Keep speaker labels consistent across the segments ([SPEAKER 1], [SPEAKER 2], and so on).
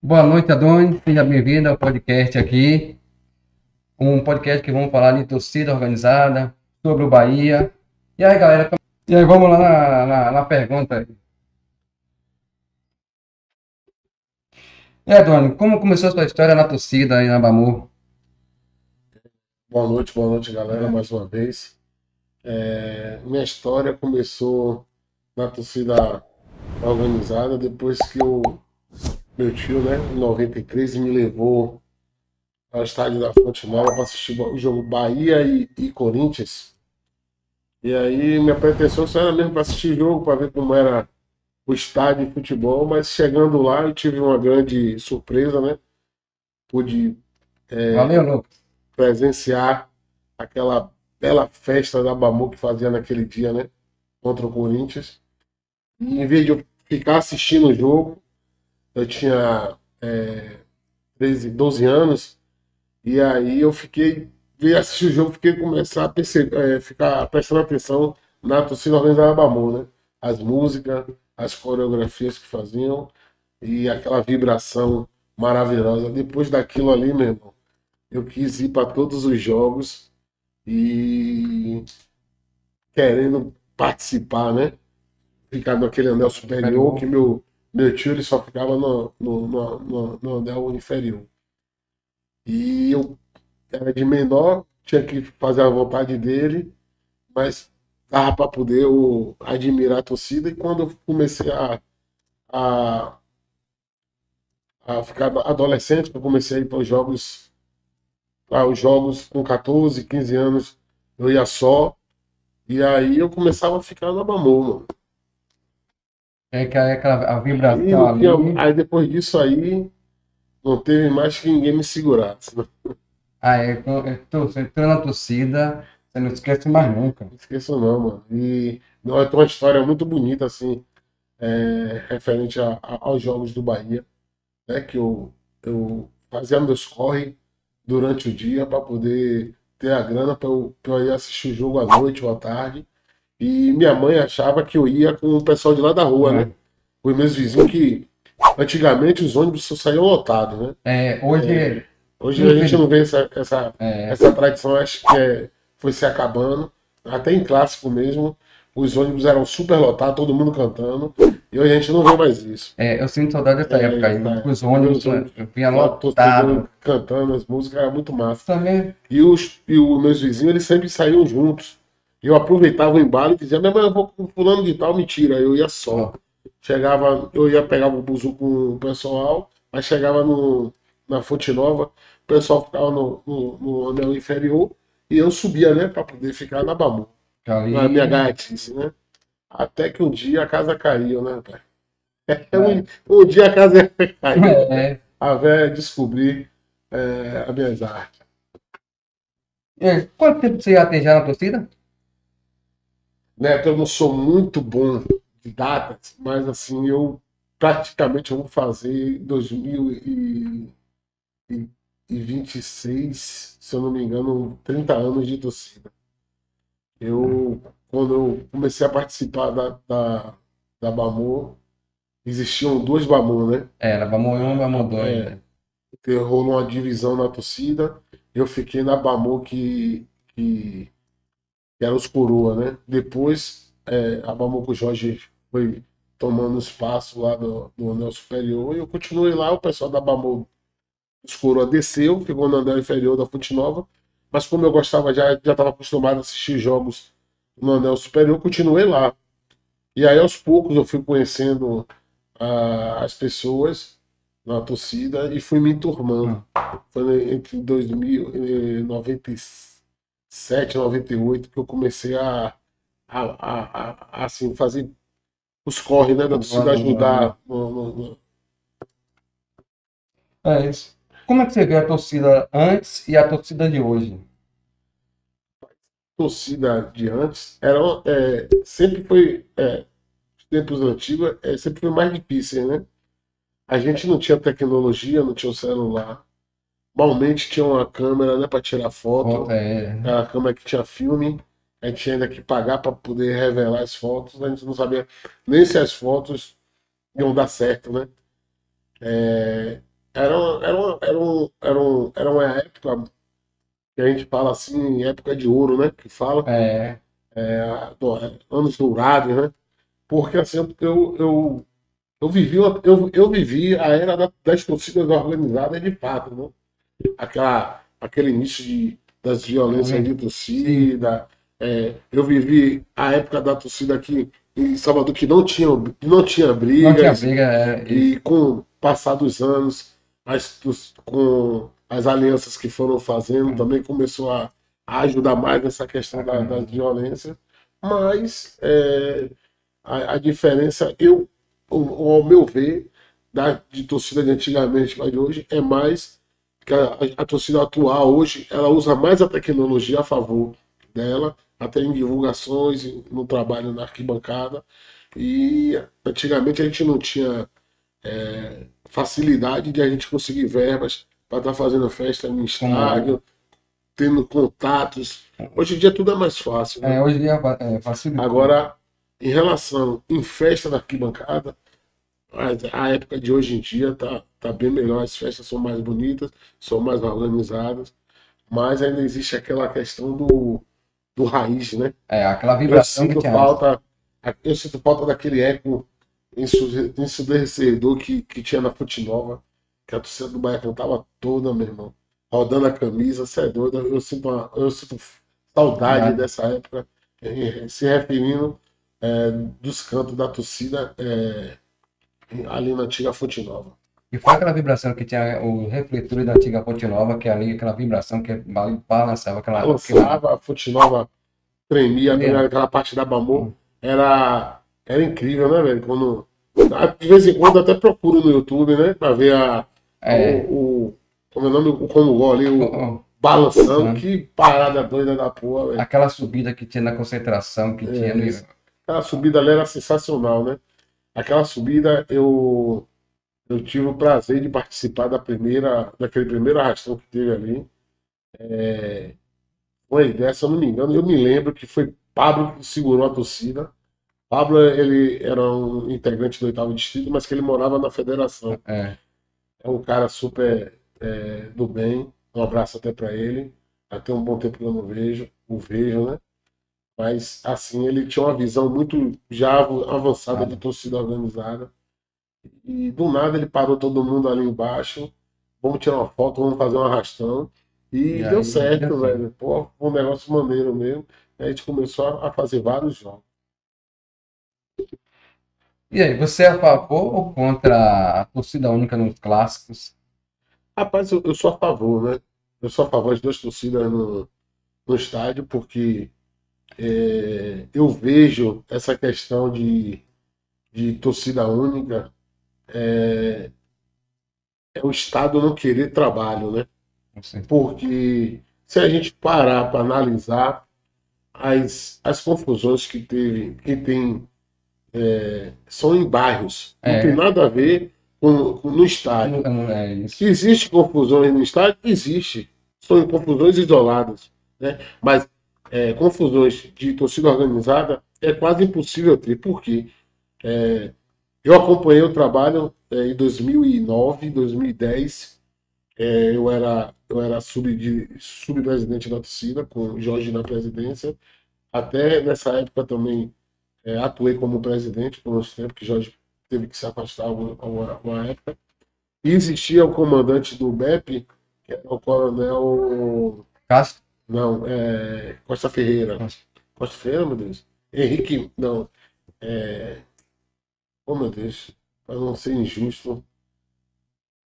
[SPEAKER 1] Boa noite, Adonis. Seja bem-vindo ao podcast aqui. Um podcast que vamos falar de torcida organizada, sobre o Bahia. E aí, galera? E aí, vamos lá na pergunta. E aí, Adonis, como começou a sua história na torcida aí na Bamu?
[SPEAKER 2] Boa noite, galera, mais uma vez. Minha história começou na torcida organizada depois que meu tio, né, em 93, me levou ao estádio da Fonte Nova para assistir o jogo Bahia e Corinthians. E aí minha pretensão só era mesmo para assistir jogo, para ver como era o estádio de futebol, mas chegando lá eu tive uma grande surpresa, né? Pude
[SPEAKER 1] Valeu, Lucas.
[SPEAKER 2] presenciar aquela bela festa da Bamu que fazia naquele dia, né? Contra o Corinthians. E em vez de eu ficar assistindo o jogo, eu tinha 13, 12 anos, e aí eu fiquei, vi assistir o jogo, fiquei começar a ficar prestando atenção na torcida organizada da Bamu, né? As músicas, as coreografias que faziam e aquela vibração maravilhosa. Depois daquilo ali, meu irmão, eu quis ir para todos os jogos e querendo participar, né? Ficar naquele anel superior, que meu tio ele só ficava no anel inferior. E eu era de menor, tinha que fazer a vontade dele, mas dava para poder admirar a torcida. E quando eu comecei a, a ficar adolescente, que eu comecei a ir para os jogos com 14, 15 anos, eu ia só, e aí eu começava a ficar na Bamu.
[SPEAKER 1] É que a
[SPEAKER 2] Aí,
[SPEAKER 1] vibração ali.
[SPEAKER 2] aí depois disso aí, não teve mais que ninguém me segurasse. Não
[SPEAKER 1] Você entrou na torcida, você não esquece mais nunca.
[SPEAKER 2] esqueço não, mano. E não, é uma história muito bonita, assim, referente aos jogos do Bahia, né? Que eu fazia meus corre durante o dia para poder ter a grana pra eu ir assistir o jogo à noite ou à tarde. E minha mãe achava que eu ia com o pessoal de lá da rua, né?
[SPEAKER 1] Né?
[SPEAKER 2] Os meus vizinhos que antigamente os ônibus só saíam lotados, né?
[SPEAKER 1] Hoje,
[SPEAKER 2] Hoje a gente
[SPEAKER 1] infeliz-
[SPEAKER 2] não vê
[SPEAKER 1] é,
[SPEAKER 2] essa tradição, acho que foi se acabando. Até em clássico mesmo, os ônibus eram super lotados, todo mundo cantando. E hoje a gente não vê mais isso.
[SPEAKER 1] eu sinto saudade dessa época aí. Os
[SPEAKER 2] Ver
[SPEAKER 1] ônibus,
[SPEAKER 2] os ônibus
[SPEAKER 1] eu vinha
[SPEAKER 2] lá, torcedor
[SPEAKER 1] lotado.
[SPEAKER 2] cantando as músicas, era muito massa.
[SPEAKER 1] Também.
[SPEAKER 2] E os meus vizinhos, eles sempre saíam juntos. Eu aproveitava o embalo e dizia, minha mãe, eu vou com fulano de tal, mentira, eu ia só.
[SPEAKER 1] Ó,
[SPEAKER 2] Chegava, eu ia pegar o buzu com o pessoal, mas chegava na Fonte Nova, o pessoal ficava no anel inferior e eu subia, né, para poder ficar na Bamu, na minha
[SPEAKER 1] ali.
[SPEAKER 2] gaiatice, né? Até que um dia a casa caiu, né, pai?
[SPEAKER 1] É,
[SPEAKER 2] Um dia a casa ia cair,
[SPEAKER 1] é.
[SPEAKER 2] a véia descobrir as minhas artes.
[SPEAKER 1] Quanto tempo você já tem já na torcida?
[SPEAKER 2] Neto, eu não sou muito bom de datas, mas assim, eu vou fazer 2026, se eu não me engano, 30 anos de torcida. Quando eu comecei a participar da Bamu, existiam duas Bamu, né?
[SPEAKER 1] Era, vamos um, vamos dois.
[SPEAKER 2] É, rolou uma divisão na torcida, eu fiquei na Bamu que era os coroa, né? Depois, a Bambuco Jorge foi tomando espaço lá do anel superior e eu continuei lá. O pessoal da Bambu, os coroa desceu, ficou no anel inferior da Fonte Nova, mas como eu gostava, já estava acostumado a assistir jogos no anel superior, eu continuei lá. E aí, aos poucos, eu fui conhecendo as pessoas na torcida e fui me enturmando.
[SPEAKER 1] Hum.
[SPEAKER 2] Foi entre 2000 e 97, 98 que eu comecei assim, fazer os corre, né, da torcida ajudar
[SPEAKER 1] É isso. Como é que você vê a torcida antes e a torcida de hoje?
[SPEAKER 2] torcida de antes. Sempre foi, os tempos antigos, sempre foi mais difícil, né? A gente não tinha tecnologia, não tinha o celular. Malmente tinha uma câmera, né, para tirar
[SPEAKER 1] Volta,
[SPEAKER 2] foto, a câmera que tinha filme. A gente tinha ainda que pagar para poder revelar as fotos. A gente não sabia nem se as fotos iam dar certo, né? era uma época que a gente fala assim, época de ouro, né? Que fala,
[SPEAKER 1] É,
[SPEAKER 2] anos dourados, né? Porque assim, eu vivi a era das torcidas organizadas de fato, né? Aquele início das violências de
[SPEAKER 1] sim,
[SPEAKER 2] torcida. Eu vivi a época da torcida aqui em Salvador que não tinha
[SPEAKER 1] não tinha
[SPEAKER 2] brigas,
[SPEAKER 1] briga,
[SPEAKER 2] e com o passar dos anos, com as alianças que foram fazendo, também começou a ajudar mais nessa questão das violências. Mas a diferença, ao meu ver, de torcida de antigamente para de hoje, é mais que a torcida atual hoje, ela usa mais a tecnologia a favor dela, até em divulgações, no trabalho na arquibancada. E antigamente a gente não tinha facilidade de a gente conseguir verbas para estar fazendo festa no
[SPEAKER 1] como
[SPEAKER 2] estádio, tendo contatos. Hoje em dia tudo é mais fácil, né?
[SPEAKER 1] hoje em dia facilitou.
[SPEAKER 2] Agora, em relação em festa na arquibancada, a época de hoje em dia tá bem melhor, as festas são mais bonitas, são mais organizadas, mas ainda existe aquela questão do raiz, né?
[SPEAKER 1] Aquela
[SPEAKER 2] Eu
[SPEAKER 1] vibração que
[SPEAKER 2] sinto
[SPEAKER 1] tinha antes.
[SPEAKER 2] falta, eu sinto falta daquele eco ensurdecedor que tinha na Fonte Nova, que a torcida do Bahia cantava toda, meu irmão. Rodando a camisa, você é doido. Eu sinto saudade
[SPEAKER 1] Verdade.
[SPEAKER 2] dessa época, se referindo dos cantos da torcida ali na antiga Fonte Nova.
[SPEAKER 1] E foi aquela vibração que tinha o refletor da antiga Ponte Nova, que ali, aquela vibração que balançava
[SPEAKER 2] Balançava, a Fonte Nova tremia,
[SPEAKER 1] aquela
[SPEAKER 2] aquela parte da Bambu era incrível, né, velho? De vez em quando eu até procuro no YouTube, né, pra ver
[SPEAKER 1] é,
[SPEAKER 2] como é o nome, o Congó ali, balançando, que parada doida da porra, velho.
[SPEAKER 1] aquela subida que tinha na concentração, que tinha no.
[SPEAKER 2] Aquela subida ali era sensacional, né? Aquela subida eu tive o prazer de participar daquele primeiro arrastão que teve ali. Uma ideia, se eu não me engano, eu me lembro que foi Pablo que segurou a torcida. Pablo, ele era um integrante do oitavo distrito, mas que ele morava na federação.
[SPEAKER 1] É,
[SPEAKER 2] É um cara super do bem. Um abraço até para ele. Até um bom tempo que eu não vejo, né? Mas assim, ele tinha uma visão muito já avançada de
[SPEAKER 1] sabe?
[SPEAKER 2] torcida organizada. E do nada ele parou todo mundo ali embaixo. Vamos tirar uma foto, vamos fazer um arrastão. E
[SPEAKER 1] E
[SPEAKER 2] deu
[SPEAKER 1] aí,
[SPEAKER 2] certo, velho. Pô, foi um negócio maneiro mesmo. E a gente começou a fazer vários jogos.
[SPEAKER 1] e aí, você é a favor ou contra a torcida única nos clássicos?
[SPEAKER 2] Rapaz, eu sou a favor, né? Eu sou a favor das duas torcidas no estádio, porque eu vejo essa questão de torcida única, é o Estado não querer trabalho, né?
[SPEAKER 1] Não sei.
[SPEAKER 2] Porque se a gente parar para analisar as confusões que tem, são em bairros, não tem
[SPEAKER 1] É,
[SPEAKER 2] nada a ver no estádio.
[SPEAKER 1] é isso.
[SPEAKER 2] Que existe confusões no estádio? Existe. São confusões isoladas. Né? Mas confusões de torcida organizada é quase impossível ter. Por quê? Eu acompanhei o trabalho em 2009, 2010. Eu era subpresidente da torcida, com o Jorge na presidência. Até nessa época também atuei como presidente por uns tempos, que Jorge teve que se afastar uma época. E existia o comandante do BEP, que era o coronel.
[SPEAKER 1] Castro?
[SPEAKER 2] Não, Costa Ferreira.
[SPEAKER 1] Nossa,
[SPEAKER 2] Costa Ferreira, meu Deus. Henrique. Não. Oh, meu Deus. Para não ser injusto,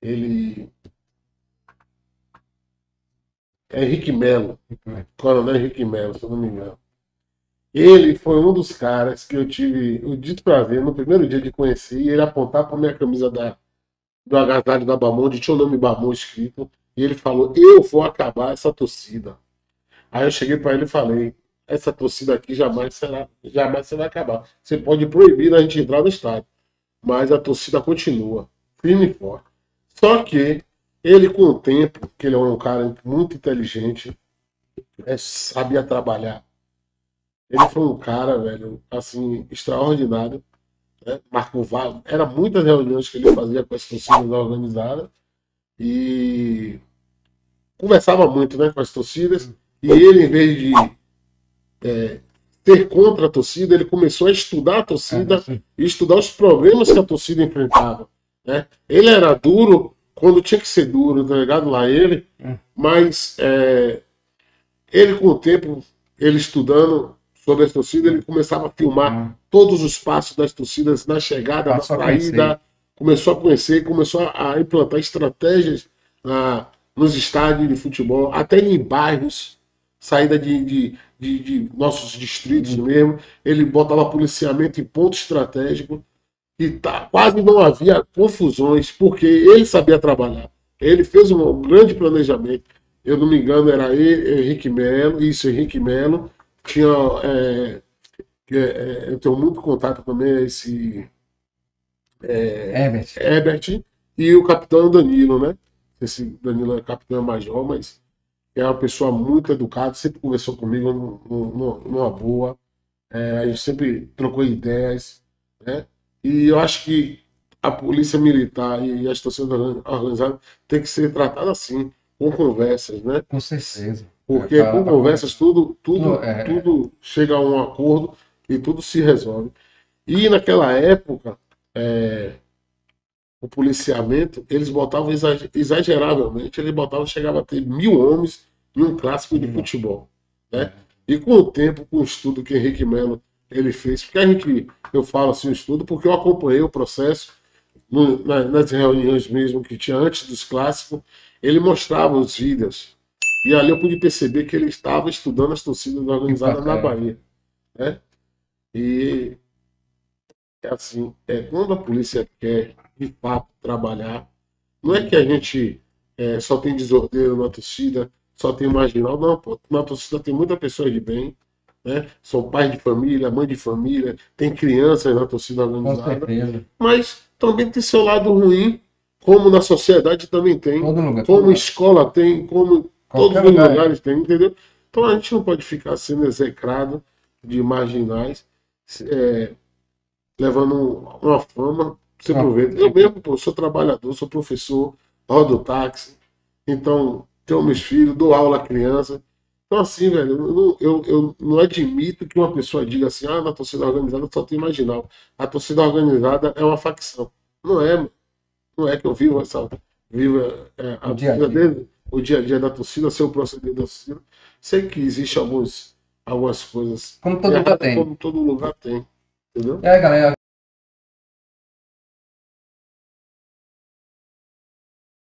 [SPEAKER 2] ele. É Henrique Melo. Coronel Henrique Melo, se eu não me engano. Ele foi um dos caras que eu tive o desprazer no primeiro dia de conhecer e ele apontar para minha camisa do agasalho da Bamon, onde tinha o nome Bamon escrito, e ele falou: Eu vou acabar essa torcida. Aí eu cheguei para ele e falei: Essa torcida aqui jamais você vai acabar. Você pode proibir a gente entrar no estádio, mas a torcida continua, firme e forte. Só que ele, com o tempo, que ele é um cara muito inteligente, sabia trabalhar. Ele foi um cara, velho, assim, extraordinário, né? Marcou vários. Era muitas reuniões que ele fazia com as torcidas organizadas. e conversava muito, né, com as torcidas. E ele, em vez de ter contra a torcida, ele começou a estudar a torcida e estudar os problemas que a torcida enfrentava, né? Ele era duro quando tinha que ser duro, tá ligado? Lá ele, mas ele, com o tempo, ele estudando sobre as torcidas, ele começava a filmar todos os passos das torcidas na chegada, na saída, começou a conhecer, começou a implantar estratégias nos estádios de futebol, até em bairros, saída de nossos distritos mesmo. Ele botava policiamento em ponto estratégico e quase não havia confusões, porque ele sabia trabalhar. Ele fez um grande planejamento. Eu não me engano, era ele, Henrique Melo, Henrique Melo. Tinha, eu tenho muito contato também, esse Herbert e o capitão Danilo, né? Esse Danilo é capitão major, mas é uma pessoa muito educada, sempre conversou comigo numa boa. A gente sempre trocou ideias, né? E eu acho que a polícia militar e as torcidas organizadas tem que ser tratada assim, com conversas, né?
[SPEAKER 1] Com certeza.
[SPEAKER 2] Porque com conversas tudo chega a um acordo e tudo se resolve. E naquela época, o policiamento, eles botavam exageravelmente, chegava a ter 1.000 homens em um clássico de futebol, né? E com o tempo, com o estudo que Henrique Melo ele fez, porque eu falo assim o estudo, porque eu acompanhei o processo nas reuniões mesmo que tinha antes dos clássicos, ele mostrava os vídeos. E ali eu pude perceber que ele estava estudando as torcidas organizadas na Bahia, né? E assim, quando a polícia quer de fato trabalhar, não é que a gente só tem desordeiro na torcida, só tem marginal, não, pô, na torcida tem muita pessoa de bem, né? São pais de família, mãe de família, tem crianças na torcida organizada, mas também tem seu lado ruim, como na sociedade também tem, como escola tem, como todos os lugares tem, entendeu? Então a gente não pode ficar sendo execrado de marginais, levando uma fama, você aproveita. Eu mesmo, pô, sou trabalhador, sou professor, rodo táxi, então tenho meus filhos, dou aula a criança. Então, assim, velho, eu não admito que uma pessoa diga assim, na torcida organizada só tem marginal. A torcida organizada é uma facção. Não é, mano. Não é que eu vivo a torcida dele, o dia a dia da torcida, seu proceder da torcida. Sei que existe algumas coisas.
[SPEAKER 1] Como todo lugar tem.
[SPEAKER 2] Como todo lugar tem. Entendeu?
[SPEAKER 1] Galera,